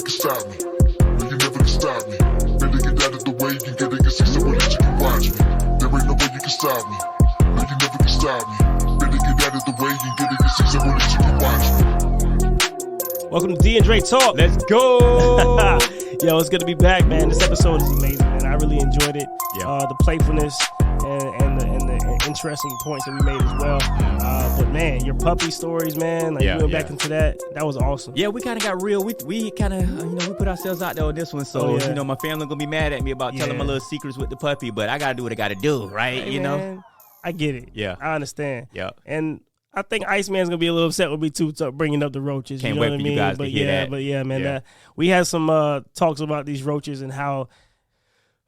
can stop me. No, you never can stop me. Better get out of the way, you get it, see someone that you can watch me. There ain't no way you can stop me. No, you never can stop me. Better get out of the way, you get it, see someone that you can watch me. Welcome to D and Dre Talk. Let's go. Yo, it's good to be back, man. This episode is amazing, man. I really enjoyed it. Yeah. The playfulness and the interesting points that we made as well. But man, your puppy stories, man. Like you went back into that. That was awesome. Yeah, we kind of got real. We kind of we put ourselves out there on this one. So my family gonna be mad at me about telling my little secrets with the puppy, but I gotta do what I gotta do, right? Hey, man, I get it. Yeah, I understand. Yeah, and I think Iceman's gonna be a little upset with me too, bringing up the roaches. Can't you know wait what for I mean? you guys to hear that. But yeah, man, we had some talks about these roaches and how,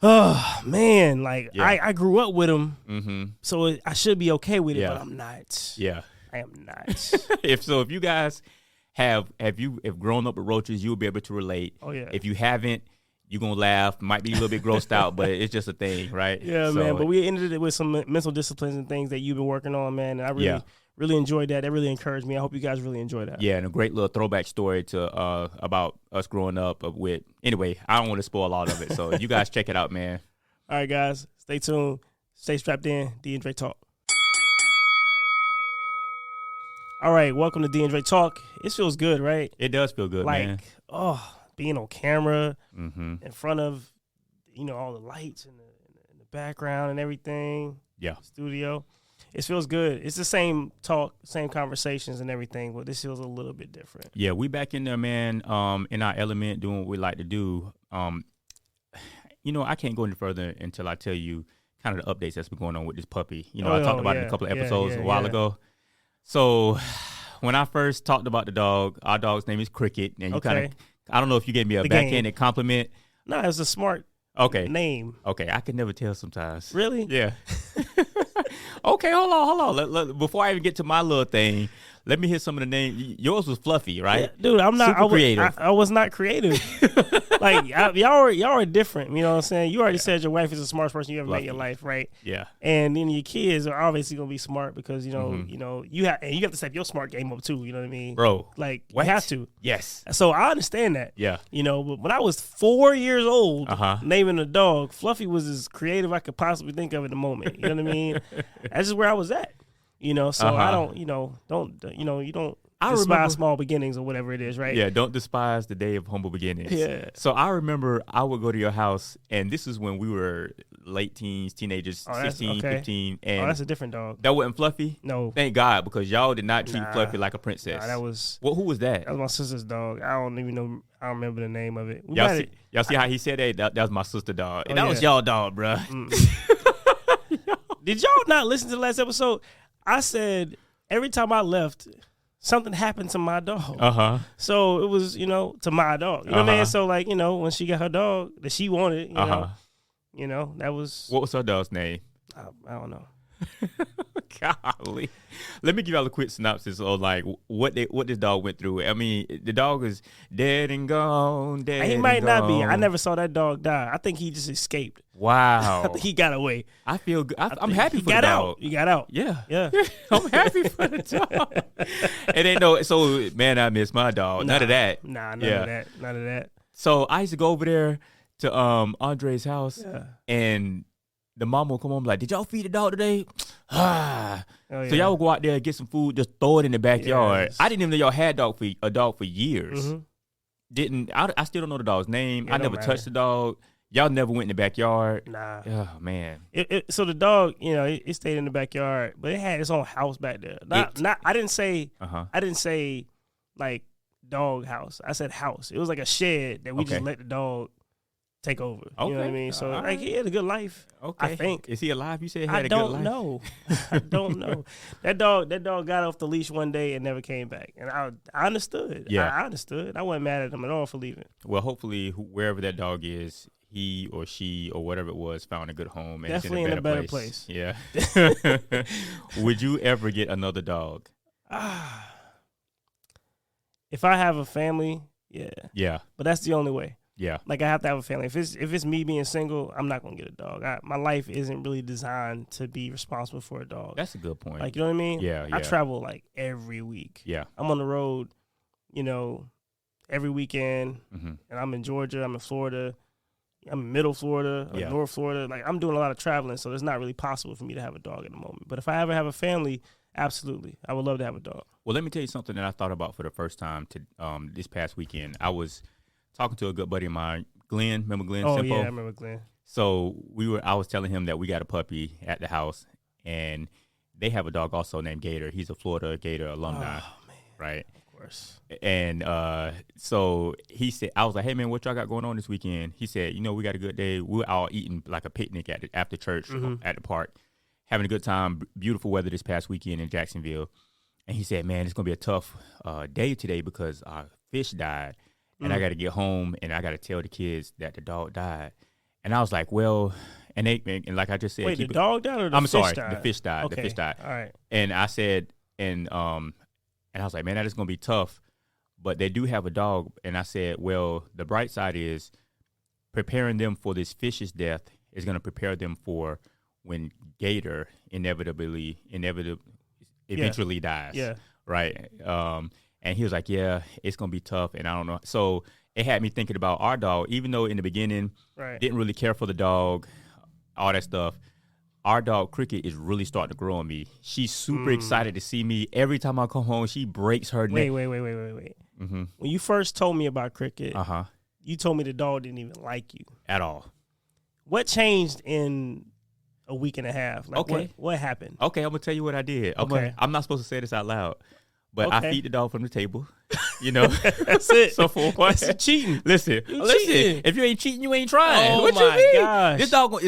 oh man, like I grew up with them, so I should be okay with it, but I'm not. Yeah, I am not. if you guys have grown up with roaches, you'll be able to relate. Oh yeah. If you haven't, you're gonna laugh. Might be a little bit grossed out, but it's just a thing, right? Yeah, man. But we ended it with some mental disciplines and things that you've been working on, man. And I really enjoyed that. That really encouraged me. I hope you guys really enjoy that. Yeah, and a great little throwback story to about us growing up with. Anyway, I don't want to spoil all of it, so you guys check it out, man. All right, guys, stay tuned, stay strapped in. D and Dre Talk. All right, welcome to D and Dre Talk. It feels good, right? It does feel good, man. Being on camera in front of all the lights in the background and everything. Yeah, studio. It feels good. It's the same talk, same conversations and everything, but this feels a little bit different. Yeah, we back in there, man, in our element, doing what we like to do. I can't go any further until I tell you kind of the updates that's been going on with this puppy. I talked about it in a couple of episodes a while ago. So when I first talked about the dog, our dog's name is Cricket, and you kind of, I don't know if you gave me a backhanded compliment. No, it's a smart name. Okay, I can never tell sometimes. Really? Yeah. Okay, hold on. Before I even get to my little thing, let me hear some of the names. Yours was Fluffy, right? Yeah, dude, I'm not. Super creative. I was not creative. Like y'all are different. You know what I'm saying? You already said your wife is the smartest person you ever met in your life, right? Yeah. And then your kids are obviously gonna be smart because you have to step your smart game up too. You know what I mean, bro? Like what? You have to. Yes. So I understand that. Yeah. But when I was 4 years old, naming a dog, Fluffy was as creative I could possibly think of at the moment. You know what I mean? That's just where I was at. So I don't, you don't despise small beginnings or whatever it is, right? Yeah, don't despise the day of humble beginnings. Yeah. So I remember I would go to your house, and this is when we were late teens, teenagers, 16, 15. And that's a different dog. That wasn't Fluffy? No. Thank God, because y'all did not treat Fluffy like a princess. Nah, that was... Well, who was that? That was my sister's dog. I don't even know. I don't remember the name of it. Y'all see how he said that? That was my sister's dog. And that was y'all dog, bro. Did y'all not listen to the last episode? I said every time I left, something happened to my dog. So it was, to my dog. You know what I mean? So like, when she got her dog that she wanted, that was. What was her dog's name? I don't know. Golly. Let me give y'all a quick synopsis of like what this dog went through. I mean, the dog is dead and gone. He might not be. I never saw that dog die. I think he just escaped. Wow. I think he got away. I feel good. I'm happy for the dog. He got out. Yeah. I'm happy for the dog. It ain't so man, I miss my dog. None of that. Nah, none of that. So I used to go over there to Andre's house and the mom will come home like, did y'all feed the dog today? So y'all would go out there and get some food, just throw it in the backyard. Yes. I didn't even know y'all had a dog for years. I still don't know the dog's name. I never touched the dog. Y'all never went in the backyard. Nah. Oh man. So the dog, it stayed in the backyard, but it had its own house back there. I didn't say like dog house. I said house. It was like a shed that we just let the dog take over. You know what I mean? So like he had a good life. Okay. I think. Is he alive? You said he had a good life. I don't know. That dog got off the leash one day and never came back. And I understood. Yeah. I understood. I wasn't mad at him at all for leaving. Well, hopefully wherever that dog is, he or she or whatever it was found a good home and definitely it's in a better place. Yeah. Would you ever get another dog? If I have a family, yeah. Yeah. But that's the only way. Yeah. Like, I have to have a family. If it's me being single, I'm not going to get a dog. My life isn't really designed to be responsible for a dog. That's a good point. Like, you know what I mean? Yeah. I travel, like, every week. Yeah. I'm on the road, every weekend, and I'm in Georgia, I'm in Florida, I'm in Middle Florida, North Florida. Like, I'm doing a lot of traveling, so it's not really possible for me to have a dog at the moment. But if I ever have a family, absolutely, I would love to have a dog. Well, let me tell you something that I thought about for the first time this past weekend. I was talking to a good buddy of mine, Glenn. Remember Glenn? Oh, Simpo? yeah, I remember Glenn. So I was telling him that we got a puppy at the house, and they have a dog also named Gator. He's a Florida Gator alumni, right? Of course. And so he said, I was like, hey, man, what y'all got going on this weekend? He said, we got a good day. We're all eating like a picnic after church at the park, having a good time, beautiful weather this past weekend in Jacksonville. And he said, man, it's going to be a tough day today because our fish died. And I got to get home, and I got to tell the kids that the dog died. And I was like, well, and like I just said. Wait, the dog died or the fish died? The fish died. Okay. The fish died. All right. And I said, and I was like, man, that is going to be tough. But they do have a dog. And I said, well, the bright side is preparing them for this fish's death is going to prepare them for when Gator eventually dies. Yeah. Right. And he was like, yeah, it's going to be tough. And I don't know. So it had me thinking about our dog, even though in the beginning, didn't really care for the dog, all that stuff. Our dog, Cricket, is really starting to grow on me. She's super excited to see me. Every time I come home, she breaks her neck. Wait. Mm-hmm. When you first told me about Cricket, you told me the dog didn't even like you. At all. What changed in a week and a half? Like, what happened? Okay, I'm going to tell you what I did. I'm not supposed to say this out loud. But I feed the dog from the table, That's it. So for what? That's cheating. Listen. If you ain't cheating, you ain't trying. Oh, what my you mean? gosh.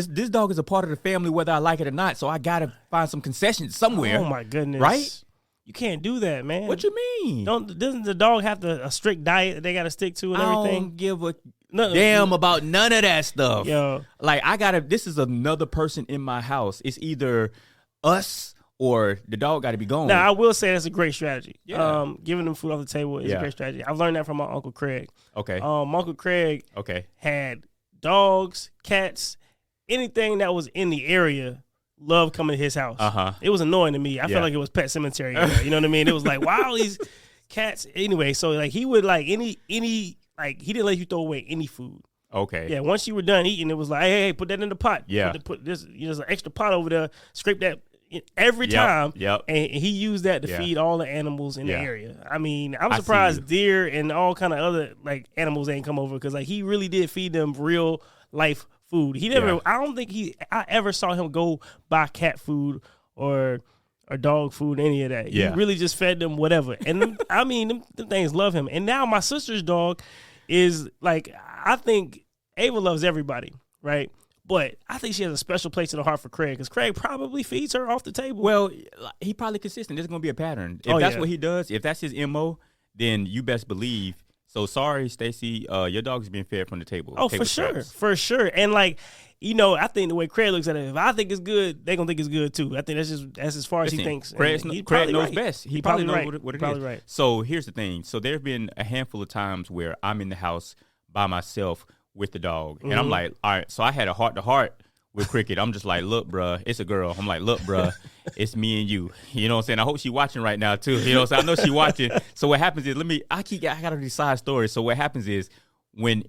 This dog is a part of the family, whether I like it or not. So I gotta find some concessions somewhere. Oh my goodness! Right? You can't do that, man. What you mean? Doesn't the dog have a strict diet that they got to stick to and everything? I don't give a damn about none of that stuff. Yo, like this is another person in my house. It's either us or the dog got to be gone. Now, I will say that's a great strategy. Yeah. Giving them food off the table is a great strategy. I've learned that from my Uncle Craig. Okay. My Uncle Craig had dogs, cats, anything that was in the area loved coming to his house. It was annoying to me. I felt like it was Pet Cemetery. You know what I mean? It was like, wow, these cats. Anyway, so like he would like any like he didn't let you throw away any food. Okay. Yeah, once you were done eating, it was like, hey, put that in the pot. Yeah. Put this, there's an extra pot over there. Scrape that every time. Yep. And he used that to feed all the animals in the area. I mean, I'm surprised deer and all kind of other like animals ain't come over because like he really did feed them real life food. He never. I don't think I ever saw him go buy cat food or dog food, any of that. He really just fed them whatever. And I mean, them things love him. And now my sister's dog is like, I think Ava loves everybody, right? But I think she has a special place in the heart for Craig because Craig probably feeds her off the table. Well, he probably consistent. There's going to be a pattern. If that's what he does, if that's his MO, then you best believe. So sorry, Stacy, your dog's being fed from the table. Oh, for sure. For sure. And like, I think the way Craig looks at it, if I think it's good, they're going to think it's good too. I think that's as far as he thinks. Craig knows best. He probably knows what it is. Right. So here's the thing. So there have been a handful of times where I'm in the house by myself with the dog. And I'm like, all right, so I had a heart-to-heart with Cricket. I'm just like, look, bruh, it's a girl. I'm like, look, bruh, it's me and you. You know what I'm saying? I hope she's watching right now, too. You know what I'm saying? I know she's watching. So what happens is, I got to decide stories. So what happens is, when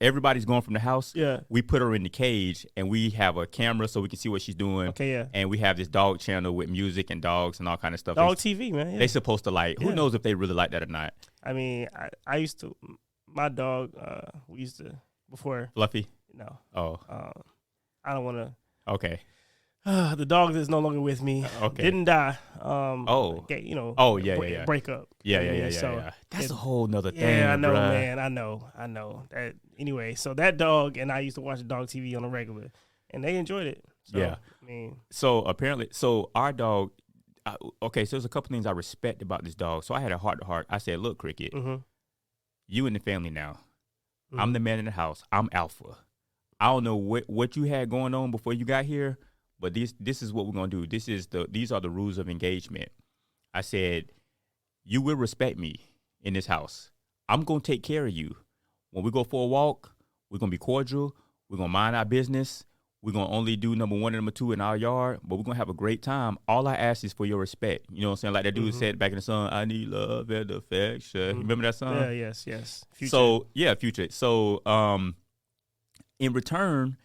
everybody's going from the house, we put her in the cage, and we have a camera so we can see what she's doing. Okay, yeah. And we have this dog channel with music and dogs and all kind of stuff. Dog TV, man. Yeah. They supposed to like. Who knows if they really like that or not? I mean, I used to, my dog, we used to, before. Fluffy? No. Oh. I don't want to. Okay. The dog is no longer with me. Okay. Didn't die. Yeah. Break up. Yeah. That's a whole nother thing. Yeah, I know, bruh. man. I know. That anyway. So that dog and I used to watch the dog TV on a regular, and they enjoyed it. So, yeah. I mean. So apparently, our dog. Okay, so there's a couple things I respect about this dog. So I had a heart-to-heart. I said, look, Cricket, you in the family now. I'm the man in the house. I'm alpha. I don't know what you had going on before you got here, but this is what we're gonna do. These are the rules of engagement. I said, you will respect me in this house. I'm gonna take care of you. When we go for a walk, we're gonna be cordial. We're gonna mind our business. We're going to only do number 1 and number 2 in our yard, but we're going to have a great time. All I ask is for your respect. You know what I'm saying? Like that dude said back in the song, I need love and affection. You remember that song? Yeah, yes. Future. So, yeah, Future. So, in return,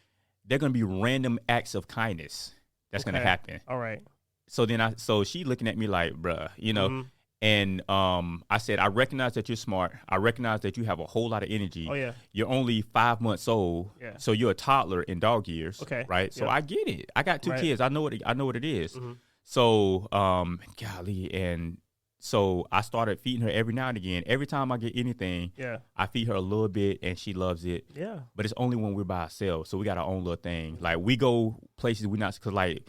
they're going to be random acts of kindness. That's going to happen. All right. So she looking at me like, bruh, you know, and I said, I recognize that you're smart. I recognize that you have a whole lot of energy. Oh, yeah. You're only 5 months old. Yeah. So you're a toddler in dog years. Okay. Right. So I get it. I got 2 kids. I know what it is. Mm-hmm. So, golly. And so I started feeding her every now and again. Every time I get anything, I feed her a little bit and she loves it. Yeah. But it's only when we're by ourselves. So we got our own little thing. Like we go places we not, cause like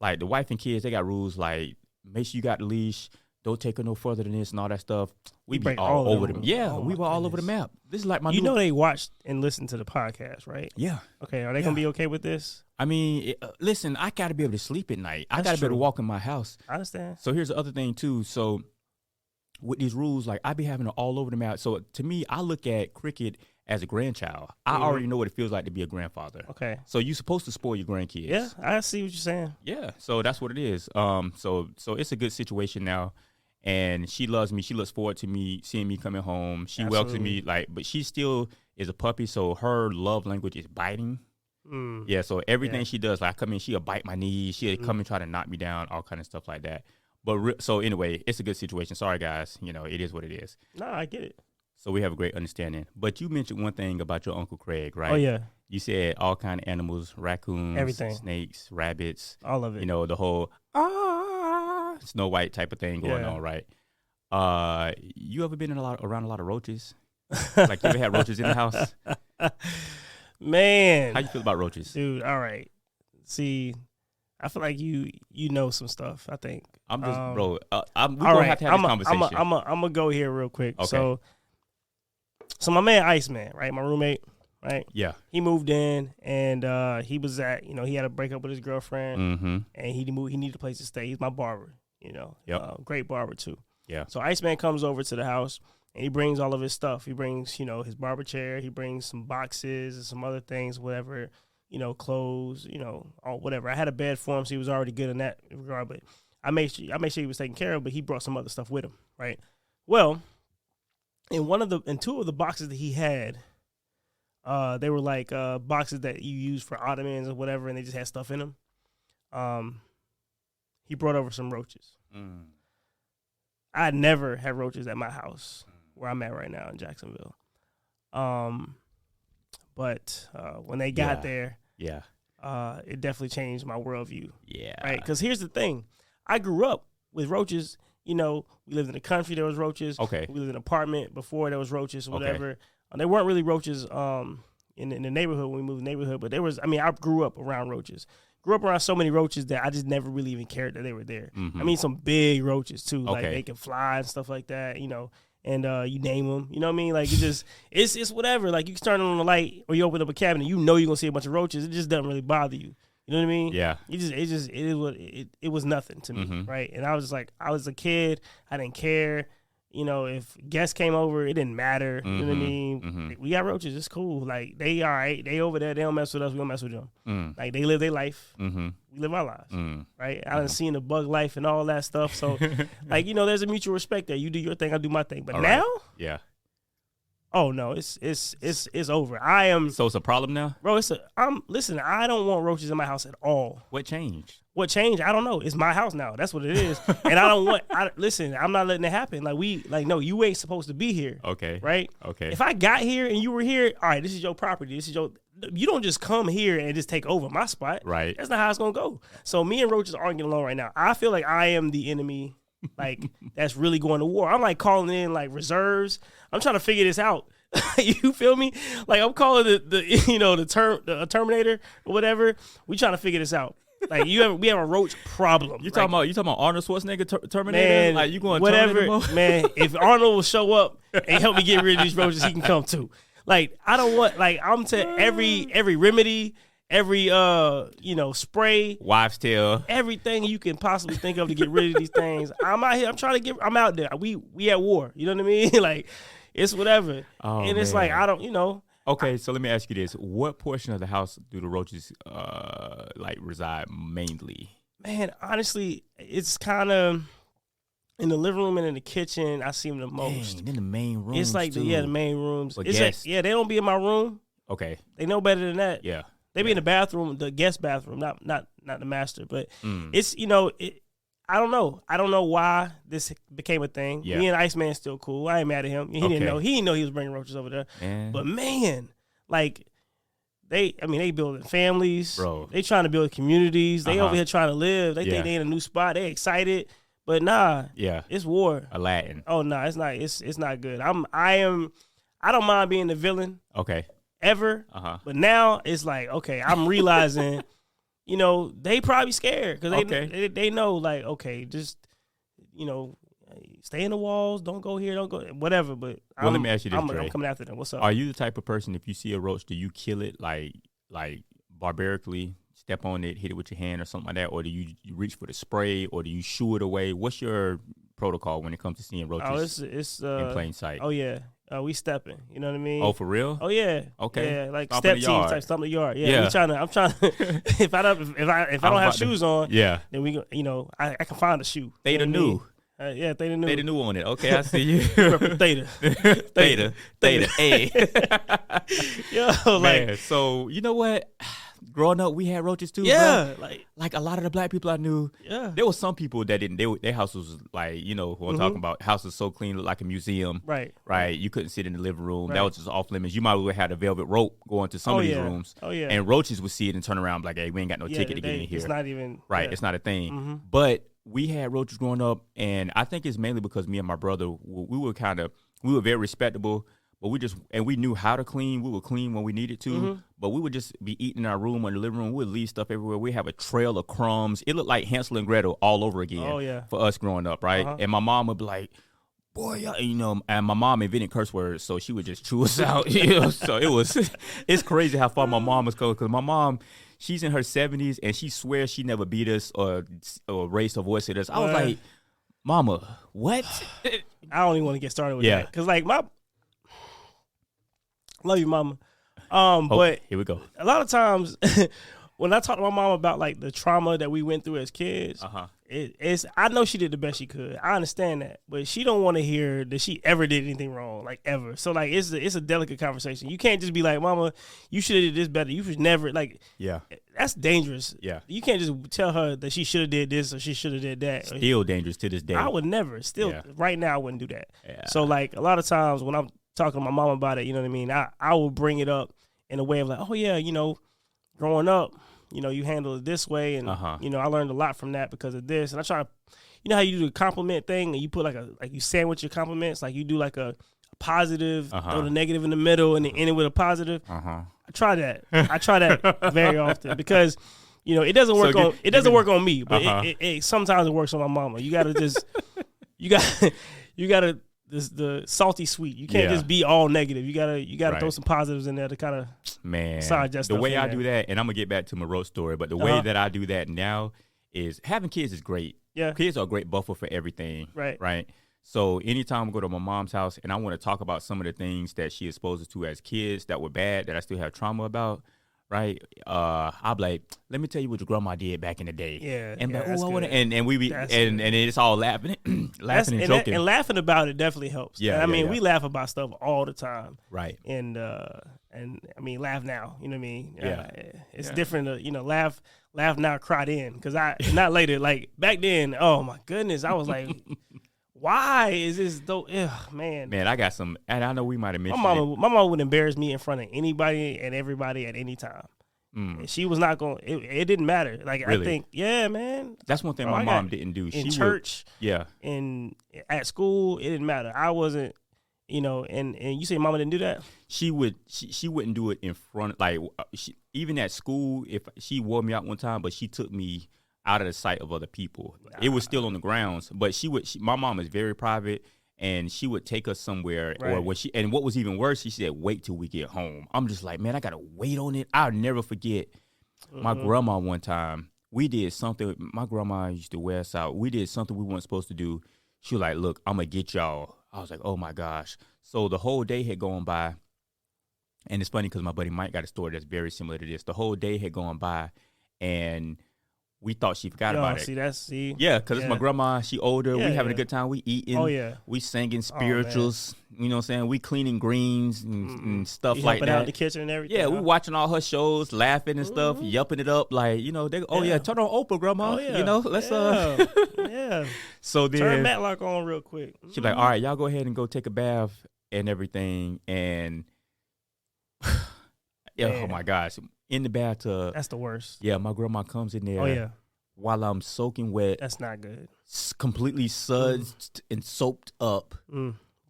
the wife and kids, they got rules like make sure you got the leash. Don't take her no further than this and all that stuff. We be all over them. Yeah, we were all over the map. This is like my. You know they watched and listened to the podcast, right? Yeah. Okay, are they gonna be okay with this? I mean, listen, I got to be able to sleep at night. I got to be able to walk in my house. I understand. So here's the other thing too. So with these rules, like I be having it all over the map. So to me, I look at cricket as a grandchild. I already know what it feels like to be a grandfather. Okay. So you're supposed to spoil your grandkids. Yeah, I see what you're saying. Yeah. So that's what it is. So it's a good situation now. And she loves me. She looks forward to me seeing me coming home. She welcomes me but she still is a puppy. So her love language is biting. Yeah. So everything she does, like I come in, she'll bite my knees. She'll come and try to knock me down, all kind of stuff like that. But so anyway, it's a good situation. Sorry guys, it is what it is. No, I get it. So we have a great understanding. But you mentioned one thing about your Uncle Craig, right? Oh yeah. You said all kind of animals, raccoons, everything, snakes, rabbits, all of it. The whole Snow White type of thing going on, right? You ever been around a lot of roaches? Like you ever had roaches in the house? Man, how you feel about roaches, dude? All right, see, I feel like you know some stuff. I think I'm just bro. We're gonna have to have this conversation. I'm gonna go here real quick. Okay. So my man Iceman, right? My roommate, right? Yeah. He moved in and he was at he had a breakup with his girlfriend, and he needed a place to stay. He's my barber. Great barber too. Yeah. So Iceman comes over to the house and he brings all of his stuff. He brings, his barber chair. He brings some boxes and some other things, whatever, clothes, or whatever. I had a bed for him, so he was already good in that regard. But I made sure he was taken care of. But he brought some other stuff with him, right? Well, in 2 of the boxes that he had, they were like boxes that you use for ottomans or whatever, and they just had stuff in them. He brought over some roaches. I never had roaches at my house where I'm at right now in Jacksonville. But when they got there, it definitely changed my worldview. Yeah. Right? Because here's the thing. I grew up with roaches. We lived in the country, there was roaches. Okay. We lived in an apartment before, there was roaches or whatever. Okay. They weren't really roaches in the neighborhood when we moved to the neighborhood, but I grew up around roaches. Grew up around so many roaches that I just never really even cared that they were there. I mean, some big roaches too, like they can fly and stuff like that, and you name them, you know what I mean? Like it's whatever. Like you can turn on the light or you open up a cabinet, you're gonna see a bunch of roaches. It just doesn't really bother you. You know what I mean? Yeah. It was nothing to me, right? And I was just like, I was a kid, I didn't care. If guests came over, it didn't matter. You know what I mean? We got roaches. It's cool. Like, they all right. They over there. They don't mess with us. We don't mess with them. Like, they live their life. We live our lives. Right? I done seen the bug life and all that stuff. So, like, there's a mutual respect there. You do your thing, I do my thing. But all now? Right. Yeah. Oh, no. It's over. I am. So, it's a problem now? Bro, listen, I don't want roaches in my house at all. What changed? What changed? I don't know. It's my house now. That's what it is. And I don't want. Listen, I'm not letting it happen. No, you ain't supposed to be here. Okay. Right. Okay. If I got here and you were here, all right, this is your property. You don't just come here and just take over my spot. Right. That's not how it's gonna go. So me and roaches aren't getting along right now. I feel like I am the enemy. That's really going to war. I'm like calling in reserves. I'm trying to figure this out. You feel me? Like I'm calling the Terminator or whatever. We trying to figure this out. We have a roach problem. You talking about Arnold Schwarzenegger Terminator? Man, like you going whatever, man. If Arnold will show up and help me get rid of these roaches, he can come too. I don't want I'm to every remedy, every spray, wives' tale, everything you can possibly think of to get rid of these things. I'm out here. I'm out there. We at war. You know what I mean? It's whatever. Oh, and it's man. I don't. Okay, so let me ask you this: what portion of the house do the roaches like reside mainly? Man, honestly, it's kind of in the living room and in the kitchen. I see them the most. Dang, in the main rooms. It's like too. the main rooms. But It's like, they don't be in my room. Okay. They know better than that. Yeah. They be in the bathroom, the guest bathroom, not the master. But it's I don't know. I don't know why this became a thing. Yeah. Me and Iceman still cool. I ain't mad at him. He didn't know. He didn't know he was bringing roaches over there. Man. But man, like they building families. Bro. They trying to build communities. They over here trying to live. They think they in a new spot. They excited. But nah. Yeah. It's war. Aladdin. Oh nah, it's not. It's not good. I don't mind being the villain. Okay. Ever. But now it's like, okay, I'm realizing, they probably scared because they know, like, okay, just, stay in the walls, don't go here, don't go, whatever. But let me ask you this, Dre. I'm coming after them. What's up? Are you the type of person, if you see a roach, do you kill it like barbarically, step on it, hit it with your hand or something like that, or do you reach for the spray, or do you shoo it away? What's your protocol when it comes to seeing roaches it's in plain sight? Oh yeah. We stepping, you know what I mean? Oh, for real? Oh yeah. Okay. Yeah, like Stomp step in the team yard. type, stomp the yard. Yeah. I'm trying to if I don't have shoes on, then we go, I can find a shoe. Theta new. Yeah, Theta new. Theta new on it. Okay, I see you. Theta. Theta. Hey. Yo, man, so you know what? Growing up, we had roaches too. Yeah, bro. Like a lot of the black people I knew. Yeah, there was some people that didn't. Their house was like, who I'm talking about. House was so clean, looked like a museum. Right. You couldn't sit in the living room. Right. That was just off limits. You might have had a velvet rope going to some of these rooms. Oh yeah. And roaches would see it and turn around like, hey, we ain't got no ticket to get in here. It's not even right. Yeah. It's not a thing. Mm-hmm. But we had roaches growing up, and I think it's mainly because me and my brother, we were very respectable. But we knew how to clean. We would clean when we needed to. But we would just be eating in our room or the living room. We would leave stuff everywhere. We have a trail of crumbs. It looked like Hansel and Gretel all over again. Oh, yeah. For us growing up, right? And my mom would be like, boy, and my mom invented curse words, so she would just chew us out. So it's crazy how far my mom was going. Because my mom, she's in her 70s, and she swears she never beat us or raised her voice at us. I was like, Mama, what? I don't even want to get started with that. Because, like, love you, mama. But here we go. A lot of times when I talk to my mom about like the trauma that we went through as kids, it's I know she did the best she could. I understand that, but she don't want to hear that she ever did anything wrong, like ever. So like it's a delicate conversation. You can't just be like, Mama, you should have did this better. You should never that's dangerous. Yeah, you can't just tell her that she should have did this or she should have did that. Still dangerous to this day. I would never. Right now I wouldn't do that. Yeah. So like a lot of times when I'm talking to my mom about it, you know what I mean? I will bring it up in a way of like, oh yeah, growing up, you handle it this way, and I learned a lot from that because of this. And I try to, how you do the compliment thing, and you put like you sandwich your compliments, like you do like a positive, throw the negative in the middle, and then end it with a positive. I try that. I try that very often because it doesn't work work on me, but it sometimes it works on my mama. You gotta just you gotta the salty sweet. You can't just be all negative. You gotta throw some positives in there to kind of the way I do that. And I'm gonna get back to my roast story, but the way that I do that now is having kids is great. Yeah, kids are a great buffer for everything. Right. So anytime I go to my mom's house and I want to talk about some of the things that she exposed us to as kids that were bad, that I still have trauma about, right? I'll be like, let me tell you what your grandma did back in the day. Yeah. And I want to, and we be, and it's all laughing, and joking. And laughing about it definitely helps. Yeah. We laugh about stuff all the time. Right. And I mean, laugh now. You know what I mean? Yeah. It's different to, laugh now, cry then. Because not later. Like back then, oh my goodness, I was like, why is this though? Man, I got some, and I know we might have mentioned my mama would embarrass me in front of anybody and everybody at any time. And she was not going. It didn't matter. Like really? I think, yeah, man. That's one thing my mom didn't do. In church, yeah, and at school, it didn't matter. I wasn't, And you say mama didn't do that. She wouldn't do it in front. Like even at school, if she wore me out one time, but she took me out of the sight of other people. It was still on the grounds, but my mom is very private, and she would take us somewhere, or and what was even worse, she said, wait till we get home. I'm just like, man, I got to wait on it. I'll never forget my grandma one time. We did something. My grandma used to wear us out. We did something we weren't supposed to do. She was like, look, I'm going to get y'all. I was like, oh my gosh. So the whole day had gone by, And it's funny because my buddy Mike got a story that's very similar to this. The whole day had gone by, and we thought she forgot about it. Yeah, because it's my grandma. She older. We having a good time. We eating. Oh, yeah. We singing spirituals. You know what I'm saying? We cleaning greens and stuff like that. Out in the kitchen and everything. Yeah, we watching all her shows, laughing and stuff, yelping it up. Like, you know, they turn on Oprah, grandma. Oh, yeah. You know, let's yeah. So then turn Matlock on real quick. She's like, all right, y'all go ahead and go take a bath and everything. And oh my gosh, in the bathtub. That's the worst. Yeah, my grandma comes in there. Oh yeah. While I'm soaking wet. That's not good. Completely sudsed and soaked up.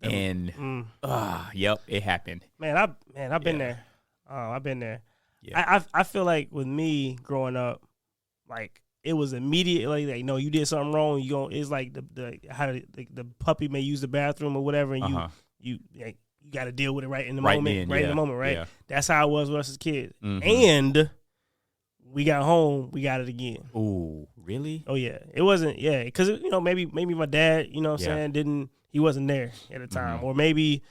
And yep, it happened. Man, I've been there. I've been there. Yeah. I feel like with me growing up, like it was immediately like, no, you did something wrong. It's like the puppy may use the bathroom or whatever, and you got to deal with it right in the moment, in the moment, right? Yeah. That's how it was with us as kids. And we got home, we got it again. Ooh, really? Oh yeah, it wasn't. Yeah, because maybe my dad, you know what I'm saying, he wasn't there at the time, or maybe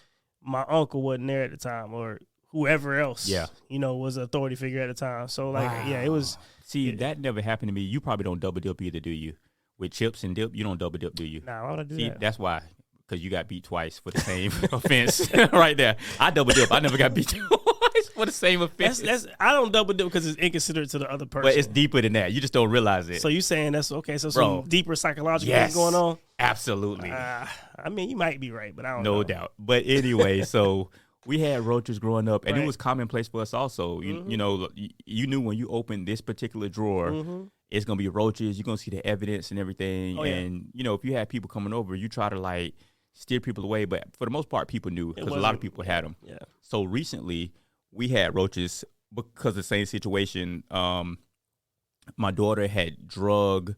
my uncle wasn't there at the time, or whoever else, was an authority figure at the time. So like, it was. See, that never happened to me. You probably don't double dip either, do you? With chips and dip, you don't double dip, do you? Nah, why would I do that? That's why. Because you got beat twice for the same offense right there. I double dip. I never got beat twice for the same offense. I don't double dip because it's inconsiderate to the other person. But it's deeper than that. You just don't realize it. So you saying that's okay? So some deeper psychological things going on? Absolutely. I mean, you might be right, but I don't know. No doubt. But anyway, so we had roaches growing up, and it was commonplace for us also. You know, you knew when you opened this particular drawer, it's going to be roaches. You're going to see the evidence and everything. And, you know, if you had people coming over, you try to, like, steer people away. But for the most part, people knew because a lot of people had them. Yeah. So recently, we had roaches because of the same situation. My daughter had drug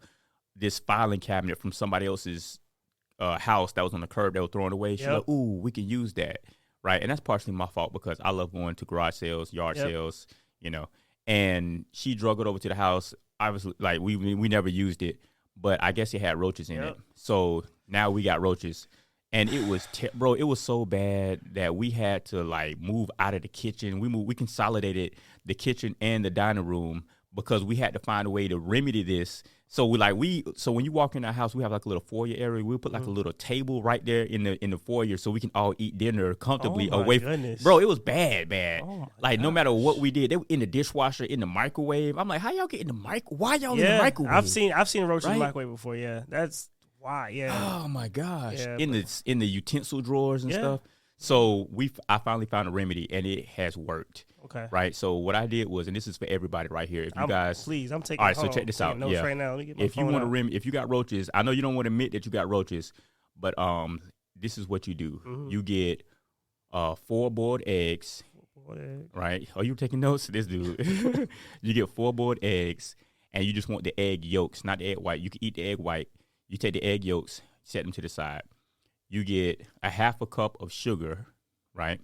this filing cabinet from somebody else's house that was on the curb they were throwing away. She's like, ooh, we can use that. Right. And that's partially my fault because I love going to garage sales, yard sales, you know. And she drug it over to the house. Obviously, like we never used it, but I guess it had roaches in it. So now we got roaches. And it was, it was so bad that we had to like move out of the kitchen. We consolidated the kitchen and the dining room because we had to find a way to remedy this. So when you walk in our house, we have like a little foyer area. We put like a little table right there in the foyer so we can all eat dinner comfortably away from. Bro, it was bad. Like no matter what we did, they were in the dishwasher, in the microwave. I'm like, how y'all get in the microwave? Why y'all in the microwave? I've seen roaches in the microwave before. Yeah, that's why. Yeah. Oh my gosh. Yeah, in the utensil drawers and stuff. So I finally found a remedy and it has worked. Okay. Right. So what I did was, and this is for everybody right here. If you guys, please, I'm taking. All right. So check this out. Notes right now. Let me get my if you want to if you got roaches, I know you don't want to admit that you got roaches, but this is what you do. You get 4 boiled eggs. Right. Are you taking notes? This dude. You get 4 boiled eggs, and you just want the egg yolks, not the egg white. You can eat the egg white. You take the egg yolks, set them to the side. You get a half a cup of sugar, right?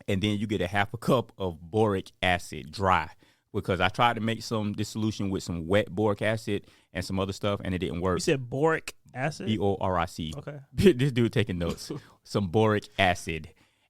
And then you get a half a cup of boric acid dry, because I tried to make this solution with some wet boric acid and some other stuff, and it didn't work. You said boric acid? B-O-R-I-C. Okay. This dude taking notes. Some boric acid.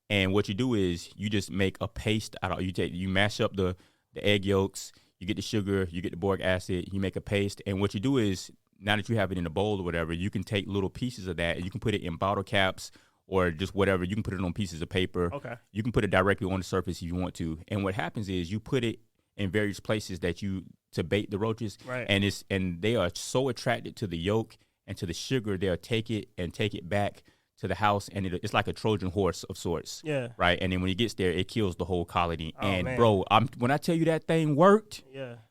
And what you do is you just make a paste out of you mash up the egg yolks, you get the sugar, you get the boric acid, you make a paste, and what you do is, now that you have it in a bowl or whatever, you can take little pieces of that and you can put it in bottle caps or just whatever. You can put it on pieces of paper. Okay. You can put it directly on the surface if you want to. And what happens is you put it in various places to bait the roaches. Right. And they are so attracted to the yolk and to the sugar, they'll take it back to the house, and it's like a Trojan horse of sorts. Yeah. Right. And then when it gets there, it kills the whole colony. Oh, and man. Bro, when I tell you that thing worked,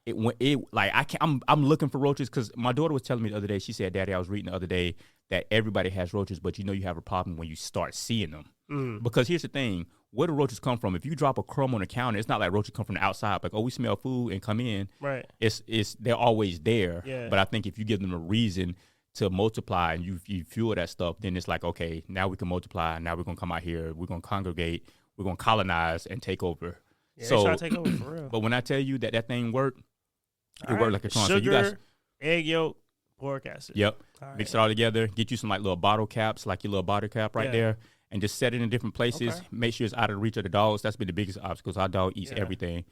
I'm looking for roaches, because my daughter was telling me the other day. She said, "Daddy, I was reading the other day that everybody has roaches, but you have a problem when you start seeing them." Because here's the thing: where do roaches come from? If you drop a crumb on the counter, it's not like roaches come from the outside, like, oh, we smell food and come in. Right. They're always there. Yeah. But I think if you give them a reason to multiply and you fuel that stuff, then it's like, okay, now we can multiply. Now we're gonna come out here. We're gonna congregate. We're gonna colonize and take over. Yeah, so try to take over for real. But when I tell you that thing worked, worked like a charm. Sugar, so you guys, egg yolk, boric acid. Yep. Mix it all together. Get you some like little bottle caps, like your little bottle cap right there, and just set it in different places. Okay. Make sure it's out of the reach of the dogs. That's been the biggest obstacle. Our dog eats everything.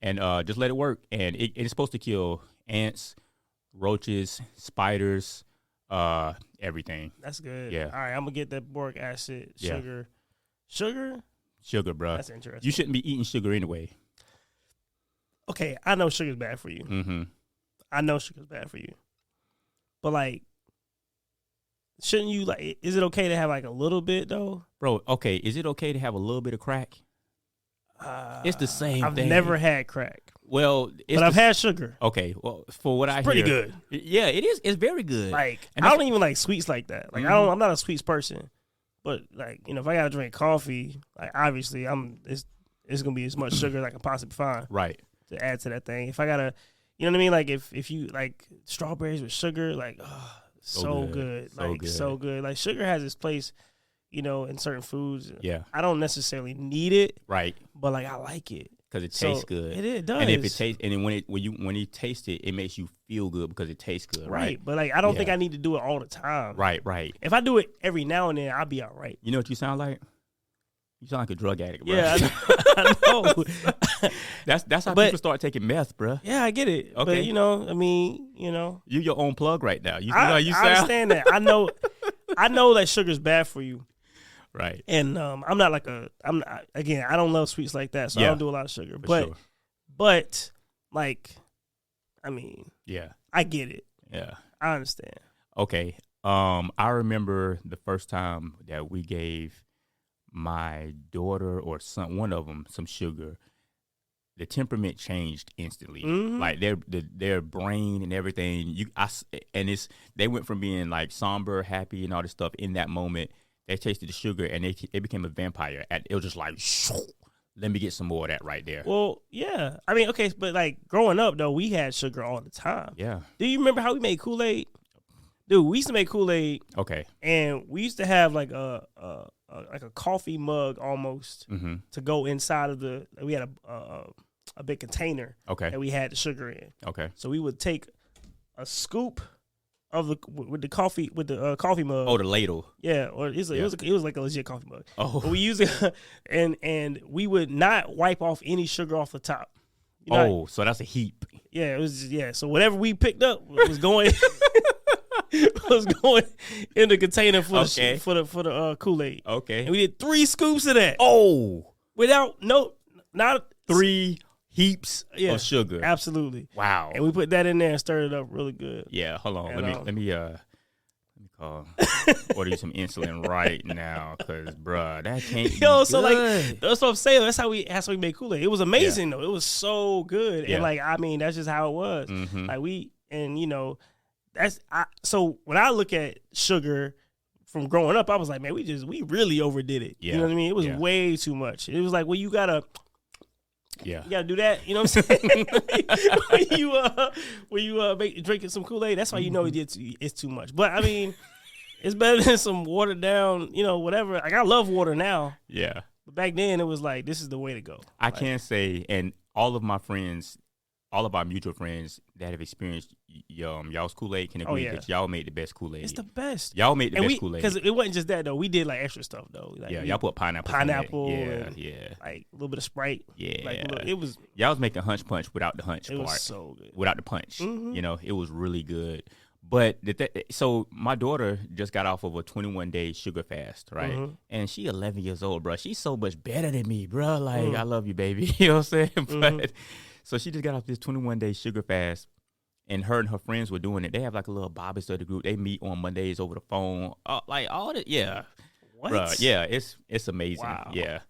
And just let it work. And it's supposed to kill ants, roaches, spiders, everything. That's good. Yeah. All right, I'm gonna get that boric acid, sugar. Sugar, bro. That's interesting. You shouldn't be eating sugar anyway. Okay, I know sugar's bad for you. Mm-hmm. I know sugar's bad for you. But like, shouldn't you like? Is it okay to have like a little bit though? Bro, okay. Is it okay to have a little bit of crack? It's the same I've thing. never had crack. Well, but I've had sugar. Okay, well, for what I hear, pretty good. Yeah, it is. It's very good. Like, I don't even like sweets like that. Like, I'm not a sweets person. But like, if I gotta drink coffee, like obviously it's gonna be as much sugar as I can possibly find. Right. To add to that thing. If I gotta, you know what I mean? Like if you like strawberries with sugar, like so good. So good. Like sugar has its place, in certain foods. Yeah. I don't necessarily need it. Right. But like I like it. Because it tastes good. It does. And if it tastes, and then when you taste it, it makes you feel good because it tastes good. Right. But like I don't think I need to do it all the time. Right. If I do it every now and then, I'll be all right. You know what you sound like? You sound like a drug addict, bro. Yeah, I know. That's how people start taking meth, bro. Yeah, I get it. Okay. But you're your own plug right now. I understand that. I know that sugar's bad for you. Right. And I'm not like I don't love sweets like that, so I don't do a lot of sugar. But like, I mean, I get it. Yeah. I understand. Okay. I remember the first time that we gave my daughter or son, one of them, some sugar. The temperament changed instantly. Mm-hmm. Like their brain and everything. They went from being like somber, happy, and all this stuff in that moment. They tasted the sugar and they became a vampire. It was just like, let me get some more of that right there. Well, yeah. I mean, okay, but like growing up though, we had sugar all the time. Yeah. Do you remember how we made Kool-Aid? Dude, we used to make Kool-Aid. Okay. And we used to have like a coffee mug almost to go inside of we had a big container. Okay. That we had the sugar in. Okay. So we would take a scoop of the coffee mug. Oh, the ladle. Yeah, or it was like a legit coffee mug. Oh. But we used it and we would not wipe off any sugar off the top. So that's a heap. Yeah, it was so whatever we picked up was going was going in the container for the Kool-Aid. Okay. And we did 3 scoops of that. Oh. Without not 3 heaps of sugar. Absolutely. Wow. And we put that in there and stirred it up really good. Yeah, hold on. Let me call order you some insulin right now, cause bruh, that can't be good. So like that's what I'm saying. That's how we made Kool-Aid. It was amazing though. It was so good. Yeah. And like I mean, that's just how it was. Mm-hmm. Like so when I look at sugar from growing up, I was like, man, we really overdid it. Yeah. You know what I mean? It was way too much. It was like, well, you gotta do that. You know what I'm saying? when you drinking some Kool-Aid, that's why you know it's too much. But I mean, it's better than some watered down, whatever. Like I love water now. Yeah. But back then it was like, this is the way to go. I can say, and all of my friends, all of our mutual friends that have experienced y'all's Kool-Aid can agree that y'all made the best Kool-Aid. It's the best. Y'all made the best Kool-Aid. Because it wasn't just that though. We did like extra stuff though. Like, y'all put pineapple. Yeah. Like a little bit of Sprite. Yeah. Like it was. Y'all was making hunch punch without the hunch part. It was so good. Without the punch. Mm-hmm. It was really good. But so my daughter just got off of a 21-day sugar fast, right? Mm-hmm. And she 11 years old, bro. She's so much better than me, bro. Like, I love you, baby. You know what I'm saying? But so she just got off this 21-day sugar fast, and her friends were doing it. They have like a little Bible study group. They meet on Mondays over the phone. Like all that, yeah. What? Bruh, yeah, it's amazing. Wow. Yeah.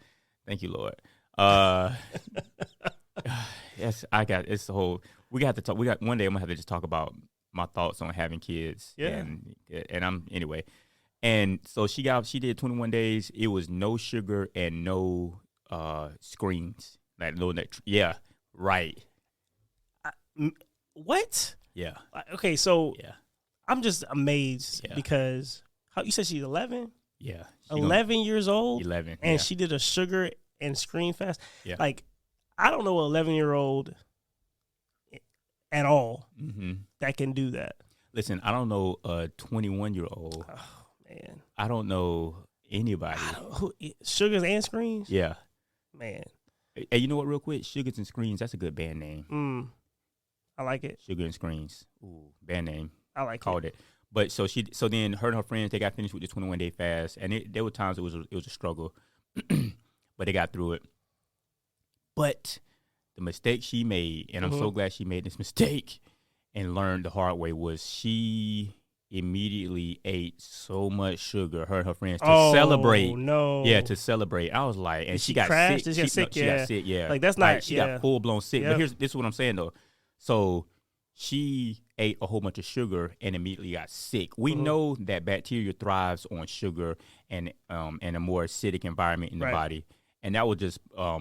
Thank you, Lord. Yes, it's the whole. We got to talk. One day I'm gonna have to just talk about my thoughts on having kids. Yeah. And I'm anyway. And so she did 21 days. It was no sugar and no screens. Like no net. Yeah. Right. What? Yeah. Okay, so yeah. I'm just amazed because you said she's 11? Yeah. 11 years old? 11. And she did a sugar and screen fast? Yeah. Like, I don't know an 11-year-old at all that can do that. Listen, I don't know a 21-year-old. Oh, man. I don't know anybody. Sugars and Screens? Yeah. Man. Hey, you know what, real quick? Sugars and Screens, that's a good band name. I like it. Sugar and Screens. Ooh, band name. I like Called it. But so then her and her friends, they got finished with the 21-day fast. And there were times it was a struggle. But they got through it. But the mistake she made, and I'm so glad she made this mistake and learned the hard way, was she immediately ate so much sugar, her and her friends, to celebrate. No. Yeah, to celebrate. I was like, and she got crashed? sick. Did she get sick? She got sick, yeah. Like, that's not, she got full-blown sick. Yep. But this is what I'm saying, though. So she ate a whole bunch of sugar and immediately got sick. We know that bacteria thrives on sugar and a more acidic environment in the body. And that was just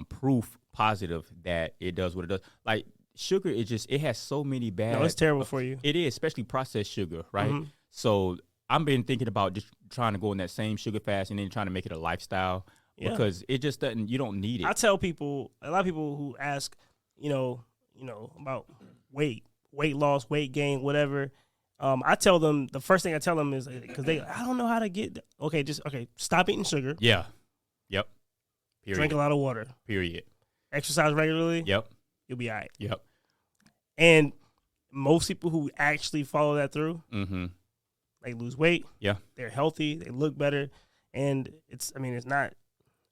proof positive that it does what it does. Like, sugar, it has so many bad. No, it's terrible for you. It is, especially processed sugar, right? So I've been thinking about just trying to go on that same sugar fast and then trying to make it a lifestyle because it just doesn't. You don't need it. I tell people, a lot of people who ask, about weight loss, weight gain, whatever. I tell them, the first thing I tell them is, because I don't know how to get. Okay, stop eating sugar. Yeah. Yep. Period. Drink a lot of water. Period. Exercise regularly. Yep. You'll be all right. Yep. And most people who actually follow that through, they lose weight. Yeah. They're healthy. They look better. And it's not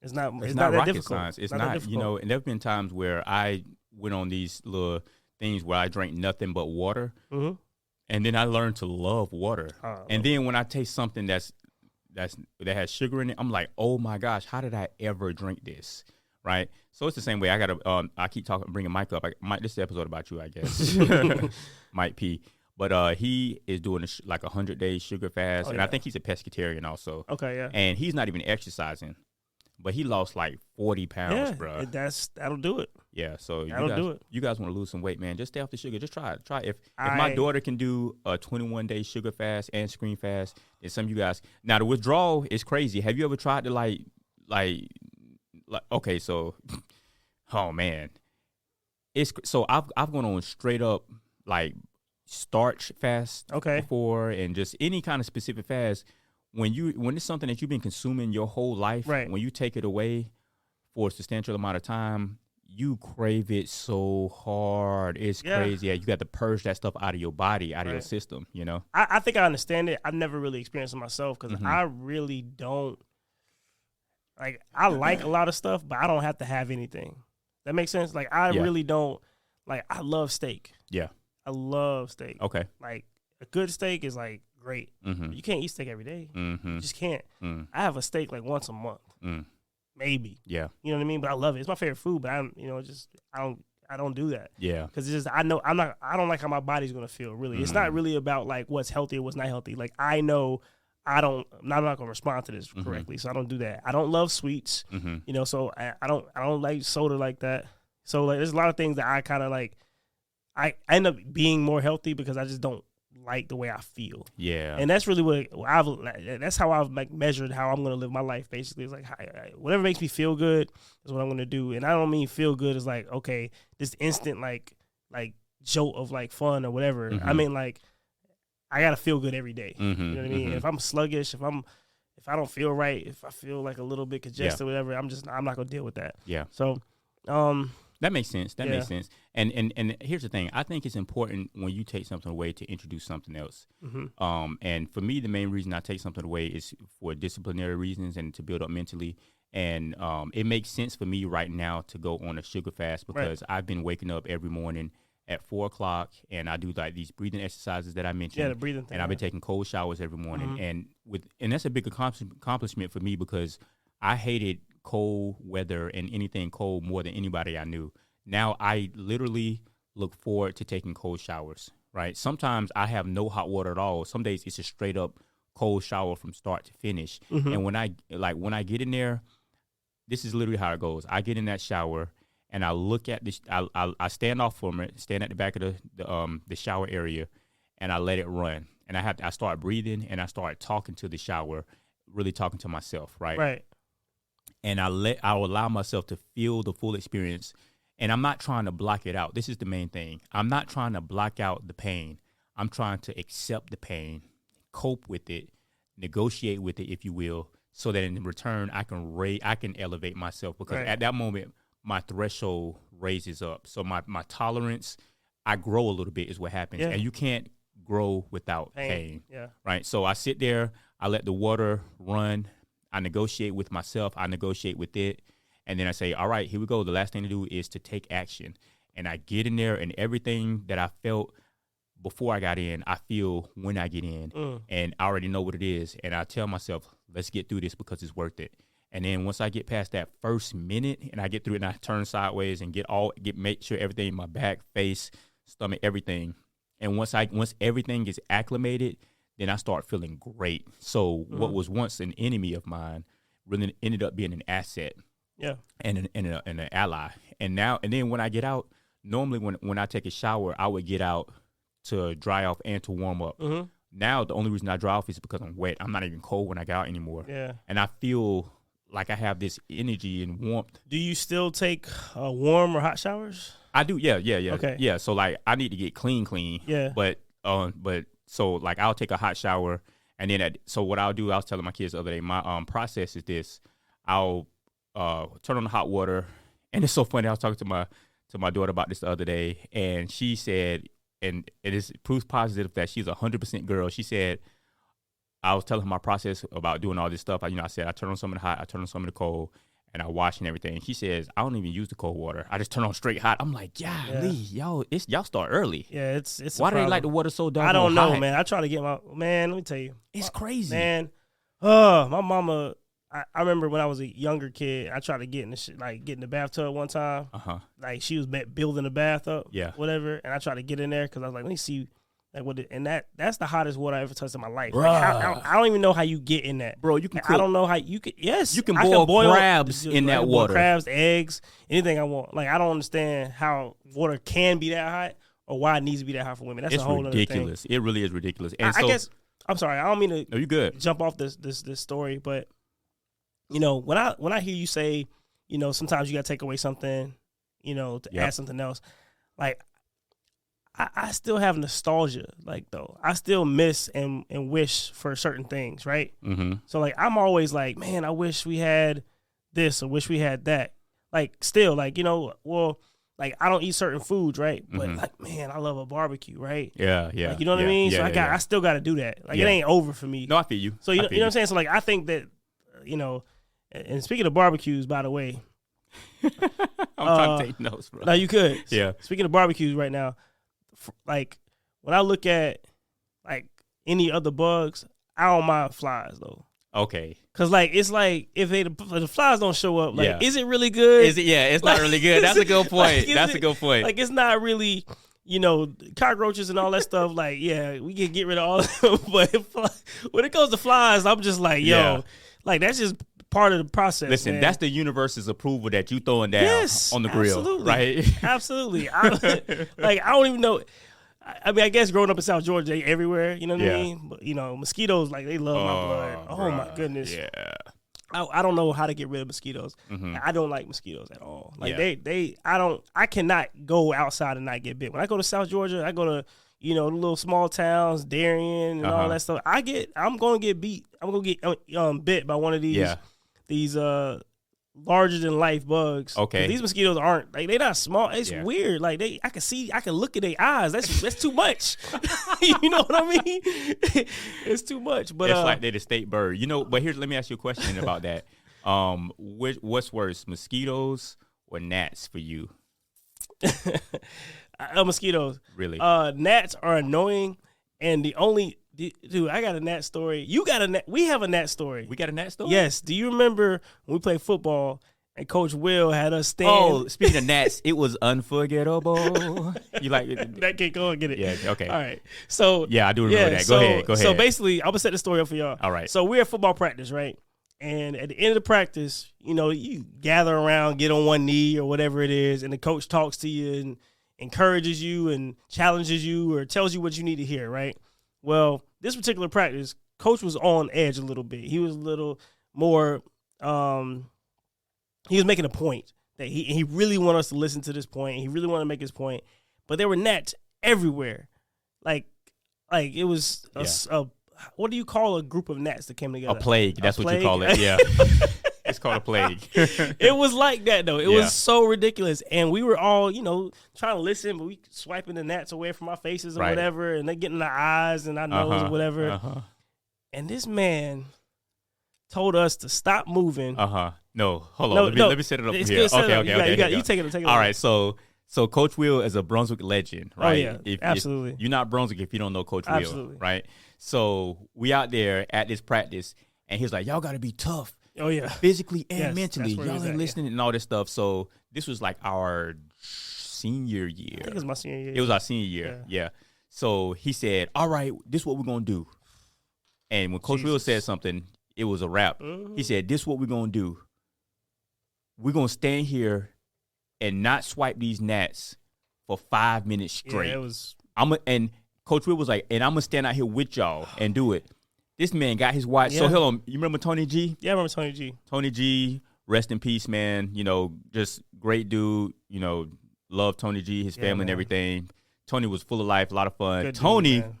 rocket that difficult. science. It's not, and there have been times where I went on these little things where I drank nothing but water. And then I learned to love water. And then when I taste something that has sugar in it, I'm like, oh my gosh, how did I ever drink this? Right. So it's the same way. I keep bringing Mike up. Mike, this is an episode about you, I guess. Mike P. But he is doing like 100-day sugar fast. And I think he's a pescatarian also. Okay. Yeah. And he's not even exercising, but he lost like 40 pounds, bro. That'll do it. Yeah. So do it. You guys want to lose some weight, man, just stay off the sugar. Just try it. If my daughter can do a 21-day sugar fast and screen fast, and some of you guys, now the withdrawal is crazy. Have you ever tried to like okay, so oh man, I've gone on straight up like starch fast before, and just any kind of specific fast. When it's something that you've been consuming your whole life, when you take it away for a substantial amount of time, you crave it so hard. It's crazy. Yeah, you got to purge that stuff out of your body, out of your system. I think I understand it. I've never really experienced it myself because I really don't. Like, I like a lot of stuff, but I don't have to have anything. That makes sense? Like, I really don't. Like, I love steak. Yeah. I love steak. Okay. Like, a good steak is, like, great. But you can't eat steak every day. You just can't. I have a steak, like, once a month. Maybe. Yeah. You know what I mean? But I love it. It's my favorite food, but I don't do that. Yeah. Because it's just, I don't like how my body's going to feel, really. It's not really about, like, what's healthy or what's not healthy. Like, I know I'm not going to respond to this correctly, so I don't do that. I don't love sweets, so I don't like soda like that. So like, there's a lot of things that I kind of like. I end up being more healthy because I just don't like the way I feel. Yeah, and that's really that's how I've like measured how I'm going to live my life. Basically, it's like whatever makes me feel good is what I'm going to do, and I don't mean feel good as like this instant like jolt of like fun or whatever. I mean like, I gotta feel good every day. You know what I mean? If I'm sluggish, if I don't feel right, if I feel like a little bit congested or whatever, I'm not gonna deal with that. Yeah. So, that makes sense. That makes sense. And here's the thing. I think it's important when you take something away to introduce something else. And for me, the main reason I take something away is for disciplinary reasons and to build up mentally. And it makes sense for me right now to go on a sugar fast because I've been waking up every morning at 4:00, and I do like these breathing exercises that I mentioned. Yeah, the breathing thing. And I've been taking cold showers every morning, and that's a big accomplishment for me because I hated cold weather and anything cold more than anybody I knew. Now I literally look forward to taking cold showers. Right? Sometimes I have no hot water at all. Some days it's a straight up cold shower from start to finish. And when I get in there, this is literally how it goes. I get in that shower. And I look at this. I stand off from it, stand at the back of the shower area, and I let it run. And I start breathing, and I start talking to the shower, really talking to myself, right? Right. And I'll allow myself to feel the full experience. And I'm not trying to block it out. This is the main thing. I'm not trying to block out the pain. I'm trying to accept the pain, cope with it, negotiate with it, if you will, so that in return I can elevate myself, because at that moment my threshold raises up. So my tolerance, I grow a little bit is what happens. And you can't grow without pain. Yeah. Right. So I sit there, I let the water run, I negotiate with myself, I negotiate with it, and then I say, all right, here we go. The last thing to do is to take action. And I get in there, and everything that I felt before I got in, I feel when I get in, and I already know what it is. And I tell myself, let's get through this because it's worth it. And then once I get past that first minute and I get through it and I turn sideways and make sure everything in my back, face, stomach, everything. And once everything is acclimated, then I start feeling great. So what was once an enemy of mine really ended up being an asset. Yeah. And an ally. And then when I get out, normally when I take a shower, I would get out to dry off and to warm up. Now the only reason I dry off is because I'm wet. I'm not even cold when I get out anymore. Yeah. And I feel like I have this energy and warmth. Do you still take warm or hot showers? I do. Yeah. Okay. Yeah. So like I need to get clean. Yeah. But so like I'll take a hot shower, and then so what I'll do, I was telling my kids the other day, my process is this: I'll turn on the hot water, and it's so funny. I was talking to my daughter about this the other day, and she said, and it is proof positive that she's 100% girl. She said, I was telling her my process about doing all this stuff. I said I turn on some of the hot, I turn on some of the cold, and I wash and everything. And she says, I don't even use the cold water. I just turn on straight hot. I'm like, y'all start early. Yeah, it's why do they like the water so dark? I don't know, man. I try to get let me tell you, it's crazy, man. My mama. I remember when I was a younger kid, I tried to get in the bathtub one time. Like she was building the bath up, whatever, and I tried to get in there because I was like, let me see, like what. And that's the hottest water I ever touched in my life. Like, I don't even know how you get in that, bro. You can. I don't know how you could. Yes, you can boil crabs in that water. Crabs, eggs, anything I want. Like I don't understand how water can be that hot or why it needs to be that hot for women. That's a whole ridiculous. Other thing. It really is ridiculous. And I guess I'm sorry. I don't mean to. No, you good. Jump off this story, but. When I hear you say, sometimes you gotta take away something, to add something else, like I still have nostalgia, like though I still miss and wish for certain things, right? So like I'm always like, man, I wish we had this or wish we had that. Like still, like like I don't eat certain foods, right? But like, man, I love a barbecue, right? Yeah. Like, you know what I mean? So I still got to do that. Like it ain't over for me. No, I feel you. So you know what I'm saying? So like I think that and speaking of barbecues, by the way, I'm trying to take notes, bro. No, you could. Yeah. Speaking of barbecues right now, like when I look at like any other bugs, I don't mind flies though. Okay. Cause like it's like if the flies don't show up, like is it really good? Is it? Yeah, it's not really good. That's a good point. That's a good point. Like it's not really. Cockroaches and all that stuff, like, yeah, we can get rid of all of them. But when it comes to flies, I'm just like, like, that's just part of the process. Listen, that's the universe's approval that you throwing down on the grill, absolutely. Right? Absolutely. I don't even know. I mean, I guess growing up in South Georgia, they everywhere, you know what I mean? But, mosquitoes, like, they love my blood. Oh, my goodness. Yeah. I don't know how to get rid of mosquitoes. I don't like mosquitoes at all. Like I cannot go outside and not get bit. When I go to South Georgia, I go to, the little small towns, Darien and all that stuff. I'm going to get beat. I'm going to get bit by one of these larger than life bugs. Okay. These mosquitoes aren't like they're not small. It's weird. Like I can look at their eyes. That's too much. You know what I mean? It's too much. But it's like they're the state bird. But let me ask you a question about that. What's worse, mosquitoes or gnats for you? Mosquitoes. Really? Gnats are annoying, and the only dude, I got a gnat story. You got a gnat. We have a gnat story. We got a gnat story? Yes. Do you remember when we played football and Coach Will had us stand? Oh, speaking of gnats, it was unforgettable. You like that? Can't go and get it. Yeah. Okay. All right. So yeah, I do remember that. Go ahead. So basically, I'm gonna set the story up for y'all. All right. So we're at football practice, right? And at the end of the practice, you gather around, get on one knee or whatever it is, and the coach talks to you and encourages you and challenges you or tells you what you need to hear, right? Well, this particular practice, coach was on edge a little bit. He was a little more, he was making a point that he really wanted us to listen to this point. He really wanted to make his point. But there were gnats everywhere. Like it was what do you call a group of gnats that came together? A plague. That's what you call it. Yeah. It's called a plague. It was like that though. It was so ridiculous, and we were all, trying to listen, but we swiping the gnats away from our faces or whatever, and they getting in our eyes and our nose or whatever. And this man told us to stop moving. No, hold on. Let me set it up here. Okay. You take it. All right, so Coach Will is a Brunswick legend, right? Oh yeah, absolutely. You're not Brunswick if you don't know Coach Will, absolutely. Right? So we out there at this practice, and he's like, y'all got to be tough. Oh yeah, physically and mentally. Y'all ain't listening and all this stuff. So this was like our senior year. I think it was my senior year. It was our senior year. Yeah. So he said, "All right, this is what we're gonna do." And when Coach Will said something, it was a wrap. Mm-hmm. He said, "This is what we're gonna do. We're gonna stand here and not swipe these gnats for 5 minutes straight." Yeah, it was. And Coach Will was like, "And I'm gonna stand out here with y'all and do it." This man got his watch. Yeah. So, hold on. You remember Tony G? Yeah, I remember Tony G. Tony G, rest in peace, man. Just great dude. Love Tony G, his family and everything. Tony was full of life, a lot of fun. Good Tony dude,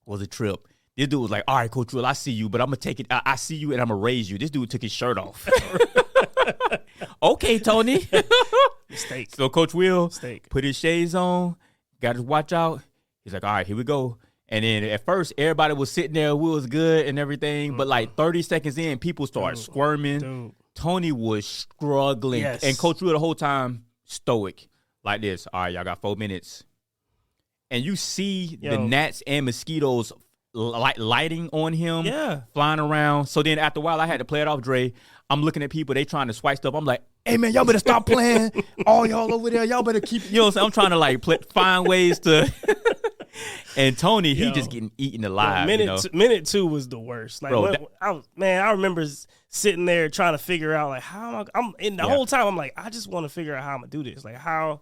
was a trip. This dude was like, all right, Coach Will, I see you, but I'm going to take it. I see you, and I'm going to raise you. This dude took his shirt off. Okay, Tony. Mistake. So, Coach Will put his shades on, got his watch out. He's like, all right, here we go. And then at first, everybody was sitting there. Will was good and everything. But like 30 seconds in, people started squirming. Dude. Tony was struggling. Yes. And Coach Will the whole time, stoic. Like this. All right, y'all got 4 minutes. And you see the gnats and mosquitoes lighting on him, flying around. So then after a while, I had to play it off, Dre. I'm looking at people. They trying to swipe stuff. I'm like, hey, man, y'all better stop playing. All y'all over there, y'all better keep, what I'm saying? I'm trying to like find ways to. And Tony, he just getting eaten alive. Minute two was the worst. Like, bro, I remember sitting there trying to figure out like how I'm in the whole time. I'm like, I just want to figure out how I'm gonna do this. Like how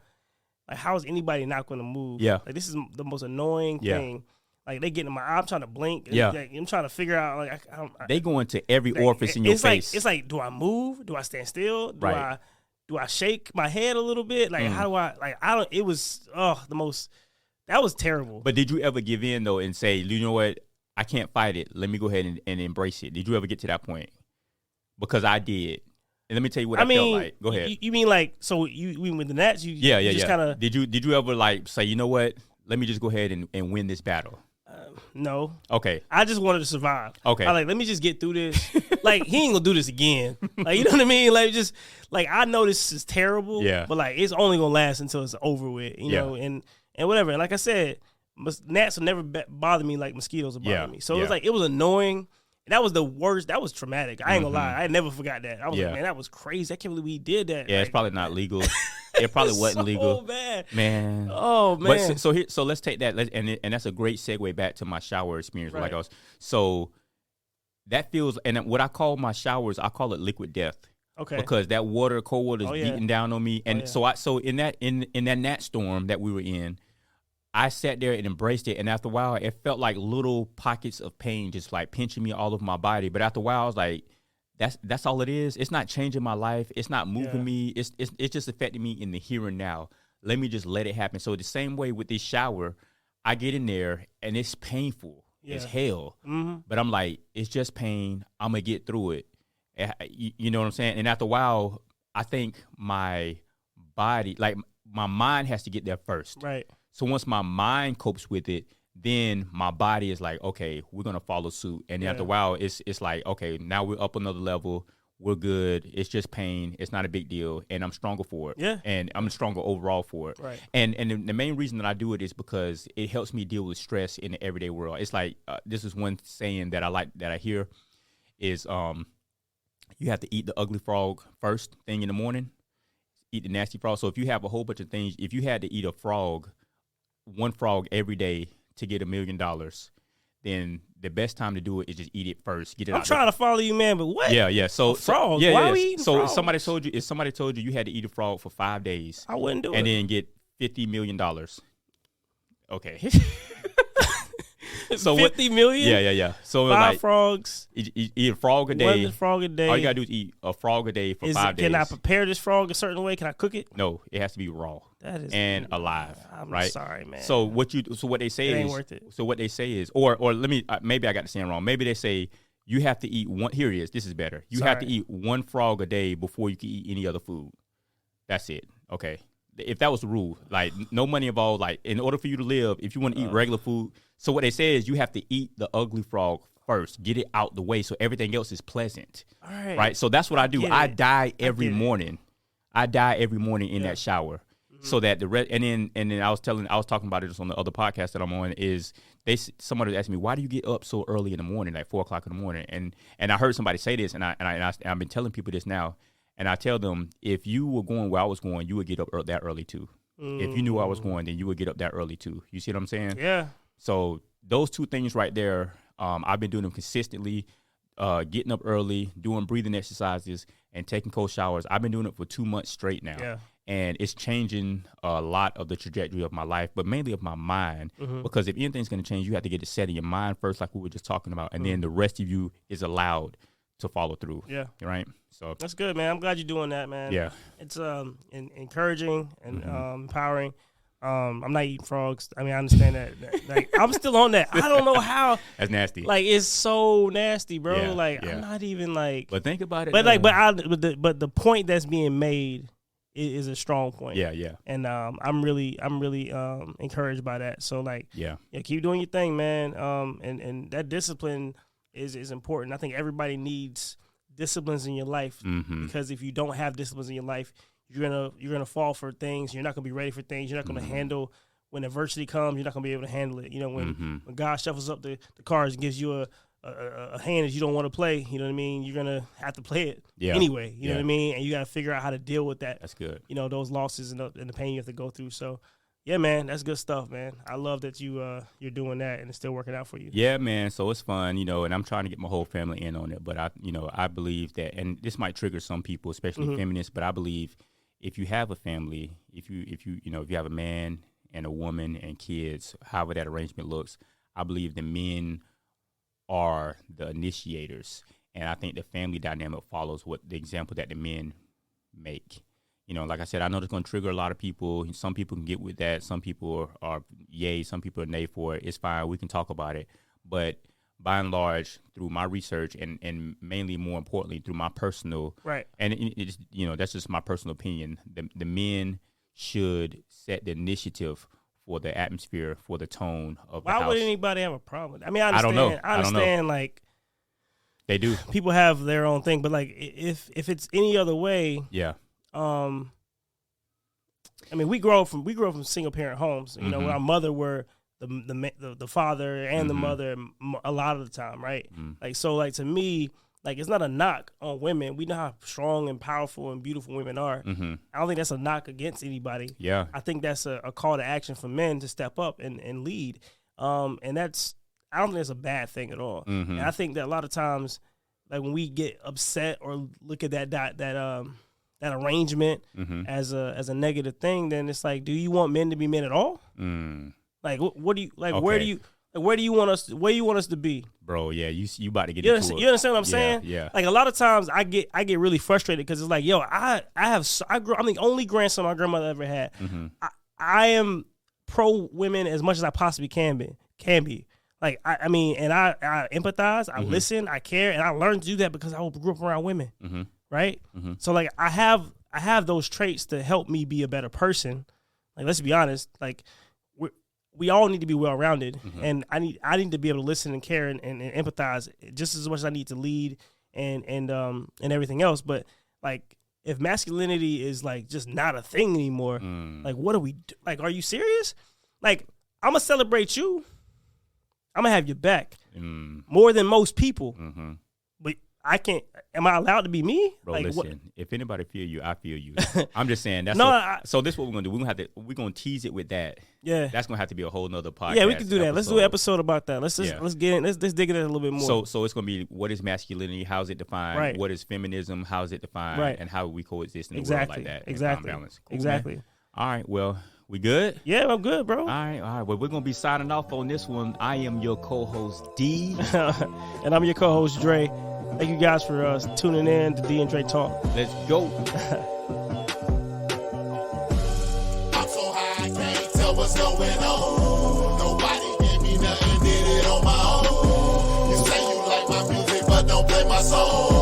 is anybody not going to move? Yeah, like this is the most annoying thing. Like they get in my eye, I'm trying to blink. Yeah, like, I'm trying to figure out like they go into every orifice in your face. It's like, do I move? Do I stand still? Do I shake my head a little bit? Like how do I don't. It was the most. That was terrible. But did you ever give in, though, and say, you know what, I can't fight it. Let me go ahead and embrace it. Did you ever get to that point? Because I did. And let me tell you what I felt like. Go ahead. You mean like, so you with the Nats, you just kind of. Did you ever like say, you know what, let me just go ahead and win this battle? No. Okay. I just wanted to survive. Okay. I let me just get through this. Like, he ain't gonna do this again. Like, you know what I mean? Like, just, like, I know this is terrible. Yeah. But, like, it's only gonna last until it's over with, you know, and whatever. And like I said, gnats will never bother me like mosquitoes will bother me. So it was like, it was annoying. That was the worst. That was traumatic. I ain't gonna lie. I never forgot that. I was like, man, that was crazy. I can't believe we did that. Yeah, it's probably not legal. It probably wasn't legal. So bad. Man. Oh, man. But so let's take that. And that's a great segue back to my shower experience. Right. So that feels, and what I call my showers, I call it liquid death. Okay. Because that cold water is beating down on me. And so in that gnat storm that we were in, I sat there and embraced it, and after a while, it felt like little pockets of pain just like pinching me all over my body. But after a while, I was like, "That's all it is. It's not changing my life. It's not moving me. It's just affecting me in the here and now. Let me just let it happen." So the same way with this shower, I get in there and it's painful as hell. Mm-hmm. But I'm like, it's just pain. I'm gonna get through it. You know what I'm saying? And after a while, I think my body, like my mind, has to get there first. Right. So once my mind copes with it, then my body is like, okay, we're gonna follow suit. And then after a while, it's like, okay, now we're up another level. We're good. It's just pain. It's not a big deal, and I'm stronger for it. Yeah. And I'm stronger overall for it. Right. And the main reason that I do it is because it helps me deal with stress in the everyday world. It's like this is one saying that I hear is you have to eat the ugly frog first thing in the morning. Eat the nasty frog. So if you have a whole bunch of things, if you had to eat one frog every day to get $1 million, then the best time to do it is just eat it first. Get it I'm trying to follow you, man, but what? Yeah. So frog. Yeah, Why are we eating so frogs? if somebody told you had to eat a frog for 5 days, I wouldn't do it. And then get $50 million. Okay. So 50 million? Yeah. So 5 frogs. Eat a frog a day. One frog a day. All you gotta do is eat a frog a day for 5 days. Can I prepare this frog a certain way? Can I cook it? No, it has to be raw. and alive. I'm right? sorry, man. So what they say it is ain't worth it. So what they say is, or let me maybe I got the saying wrong. Maybe they say you have to eat one. Here it is. This is better. You have to eat one frog a day before you can eat any other food. That's it. Okay. If that was the rule, like no money involved, like in order for you to live, if you want to eat regular food, so what they say is you have to eat the ugly frog first, get it out the way, so everything else is pleasant. All right. Right. So that's what I do. I die every morning. I die every morning in that shower, so that and then I was talking about it on the other podcast that I'm on. Is somebody asked me, why do you get up so early in the morning, like 4 o'clock in the morning? And I heard somebody say this, and I've been telling people this now. And I tell them, if you were going where I was going, you would get up that early too. If you knew where I was going, then you would get up that early too. You see what I'm saying? Yeah. So those two things right there, I've been doing them consistently, getting up early, doing breathing exercises, and taking cold showers. I've been doing it for 2 months straight now. Yeah. And it's changing a lot of the trajectory of my life, but mainly of my mind. Because if anything's going to change, you have to get it set in your mind first, like we were just talking about. And then the rest of you is allowed to follow through. Yeah. Right. So that's good, man. I'm glad you're doing that, man. Yeah. It's encouraging and empowering. I'm not eating frogs. I mean, I understand that. Like, I'm still on that. I don't know how. That's nasty. Like, it's so nasty, bro. Yeah, like, I'm not even like. But think about it. But the point that's being made is a strong point. Yeah, yeah. And I'm really encouraged by that. So like, yeah, keep doing your thing, man. And that discipline is important. I think everybody needs disciplines in your life, because if you don't have disciplines in your life, you're gonna fall for things. You're not gonna be ready for things. You're not gonna handle when adversity comes. You're not gonna be able to handle it. You know, when God shuffles up the cards and gives you a hand that you don't want to play, you know what I mean? You're gonna have to play it anyway. You know what I mean? And you got to figure out how to deal with that. That's good. You know, those losses and the pain you have to go through. So. Yeah, man, that's good stuff, man. I love that you're doing that and it's still working out for you. Yeah, man. So it's fun, you know, and I'm trying to get my whole family in on it. But I believe that, and this might trigger some people, especially feminists. But I believe if you have a family, if you have a man and a woman and kids, however that arrangement looks, I believe the men are the initiators, and I think the family dynamic follows what the example that the men make. You know, like I said, I know it's going to trigger a lot of people. Some people can get with that. Some people are yay. Some people are nay for it. It's fine. We can talk about it. But by and large, through my research and mainly, more importantly, through my personal and it's, that's just my personal opinion. The men should set the initiative for the atmosphere, for the tone of the house. Why would anybody have a problem? I mean, I understand. I don't know. I understand. Like, they do. People have their own thing, but like, if it's any other way, yeah. I mean, we grew up from single parent homes. You know, our mother were the father and the mother a lot of the time, right? Like, so, like, to me, like, it's not a knock on women. We know how strong and powerful and beautiful women are. I don't think that's a knock against anybody. Yeah, I think that's a call to action for men to step up and lead. And that's, I don't think that's a bad thing at all. And I think that a lot of times, like, when we get upset or look at that arrangement as a negative thing, then it's like, do you want men to be men at all? Like, what do you like? Okay. Where do you want us to be, bro? Yeah, you about to get into it. You understand what I'm saying? Yeah. Like, a lot of times I get really frustrated because it's like, yo, I'm the only grandson my grandmother ever had. I am pro women as much as I possibly can be. Like, I mean, and I empathize, I listen, I care, and I learned to do that because I grew up around women. Right? So, like, I have those traits to help me be a better person. Like, let's be honest. Like, we all need to be well-rounded, and I need to be able to listen and care and empathize just as much as I need to lead and everything else. But, like, if masculinity is, like, just not a thing anymore, like, what do we do? Like, are you serious? Like, I'm gonna celebrate you. I'm gonna have your back more than most people. But I can't. Am I allowed to be me? Bro, like, listen. If anybody feel you, I feel you. I'm just saying. That's so this is what we're gonna do. We're gonna tease it with that. Yeah, that's gonna have to be a whole nother podcast. Yeah, we can do that. Let's do an episode about that. Let's dig into it a little bit more. So it's gonna be, what is masculinity? How is it defined? Right. What is feminism? How is it defined? Right. And how we coexist in the world like that? Exactly. Balance. Cool, exactly. Man. All right. Well, we good? Yeah, I'm good, bro. All right. Well, we're gonna be signing off on this one. I am your co-host D, and I'm your co-host Dre. Thank you guys for tuning in to D and Dre Talk. Let's go. what's going on. Nobody gave me nothing, did it on my own. You say you like my music, but don't play my song.